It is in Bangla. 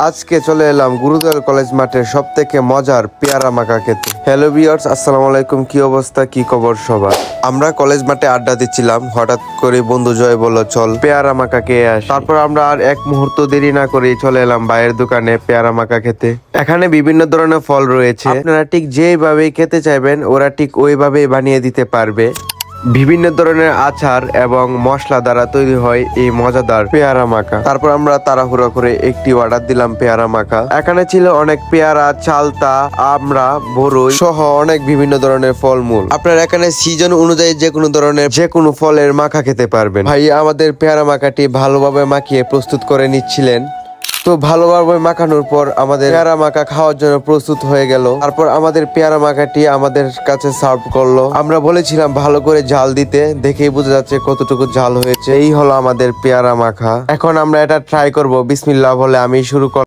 আজকে চলে এলাম গুরুদয়াল কলেজ মাঠের সব থেকে মজার পেয়ারা মাখা খেতে। হ্যালো ভিউয়ার্স, আসসালামু আলাইকুম। কি অবস্থা, কি খবর সবার? আমরা কলেজ মাঠে আড্ডা দিচ্ছিলাম, হঠাৎ করে বন্ধু জয় বলল চল পেয়ারা মাখা খেয়ে আসি। তারপর আমরা আর এক মুহূর্ত দেরি না করে চলে এলাম ভাইয়ের দোকানে পেয়ারা মাখা খেতে। এখানে বিভিন্ন ধরনের ফল রয়েছে, আপনারা ঠিক যেভাবে খেতে চাইবেন ওরা ঠিক ওইভাবেই বানিয়ে দিতে পারবে। বিভিন্ন ধরনের আচার এবং মশলা দ্বারা তৈরি হয় এই মজাদার পেয়ারা মাখা। তারপর আমরা তাড়াহুড়া করে একটি অর্ডার দিলাম পেয়ারা মাখা। এখানে ছিল অনেক পেয়ারা, চালতা, আমড়া, বরই সহ অনেক বিভিন্ন ধরনের ফলমূল। আপনারা এখানে সিজন অনুযায়ী যে কোনো ফলের মাখা খেতে পারবেন। ভাই আমাদের পেয়ারা মাখাটি ভালোভাবে মাখিয়ে প্রস্তুত করে নিচ্ছিলেন। তো ভালোভাবে মাখানোর পর আমাদের পেয়ারা মাখা খাওয়ার জন্য প্রস্তুত হয়ে গেল। তারপর আমাদের পেয়ারা মাখাটি আমাদের কাছে সার্ভ করলো। আমরা বলেছিলাম ভালো করে ঝাল দিতে, দেখেই বোঝা যাচ্ছে কতটুকু ঝাল হয়েছে। এই হলো আমাদের পেয়ারা মাখা। এখন আমরা এটা ট্রাই করব। বিসমিল্লাহ বলে আমি শুরু করব।